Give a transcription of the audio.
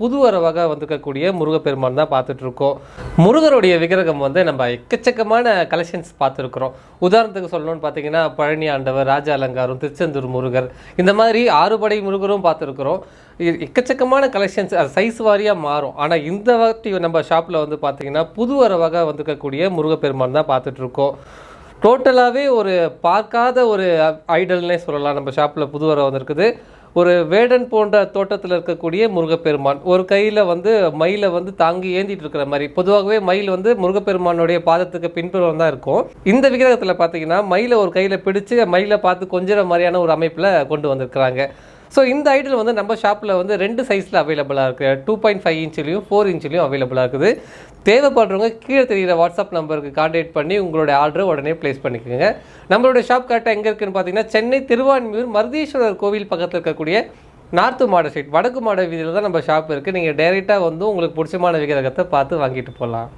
புது வரவாக வந்திருக்கக்கூடிய முருகப்பெருமான் தான் பார்த்துட்ருக்கோம். முருகருடைய விக்கிரகம் வந்து நம்ம எக்கச்சக்கமான கலெக்ஷன்ஸ் பார்த்துருக்குறோம். உதாரணத்துக்கு சொல்லணும்னு பார்த்தீங்கன்னா பழனி ஆண்டவர், ராஜ அலங்காரம், திருச்செந்தூர் முருகர், இந்த மாதிரி 6 படை முருகரும் பார்த்துருக்குறோம். எக்கச்சக்கமான கலெக்ஷன்ஸ் அது சைஸ் வாரியாக மாறும். ஆனால் இந்த வாட்டி நம்ம ஷாப்பில் வந்து பார்த்தீங்கன்னா புது வரவாக வந்திருக்கக்கூடிய முருகப்பெருமான் தான் பார்த்துட்ருக்கோம். டோட்டலாகவே ஒரு பார்க்காத ஒரு ஐடல்னே சொல்லலாம். நம்ம ஷாப்பில் புது வர வந்திருக்குது. ஒரு வேடன் போன்ற தோட்டத்தில் இருக்கக்கூடிய முருகப்பெருமான் ஒரு கையில் வந்து மயிலை வந்து தாங்கி ஏந்திட்டு இருக்கிற மாதிரி. பொதுவாகவே மயில் வந்து முருகப்பெருமானுடைய பாதத்துக்கு பின்புறம் தான் இருக்கும். இந்த விக்கிரகத்தில் பார்த்தீங்கன்னா மயிலை ஒரு கையில் பிடிச்சு மயிலை பார்த்து கொஞ்சிற மாதிரியான ஒரு அமைப்பில் கொண்டு வந்திருக்கிறாங்க. ஸோ இந்த ஐடல் வந்து நம்ம ஷாப்பில் வந்து 2 சைஸில் அவைலபிளாக இருக்குது. 2.5 இன்ச்லேயும் 4 இன்ச்லேயும் அவைலபிளாக இருக்குது. தேவைப்படுறவங்க கீழே தெரிகிற வாட்ஸ்அப் நம்பருக்கு கான்டாக்ட் பண்ணி உங்களோட ஆர்டரை உடனே ப்ளேஸ் பண்ணிக்கோங்க. நம்மளோட ஷாப் கரெக்டாக எங்கே இருக்குதுன்னு பார்த்தீங்கன்னா சென்னை திருவான்மியூர் மருதீஸ்வரர் கோவில் பக்கத்தில் இருக்கக்கூடிய நார்த்து மாட ஸ்ட்ரீட், வடக்கு மாட வீதியில் தான் நம்ம ஷாப் இருக்குது. நீங்கள் டைரெக்டாக வந்து உங்களுக்கு பிடிச்சமான விக்கிரகத்தை பார்த்து வாங்கிட்டு போகலாம்.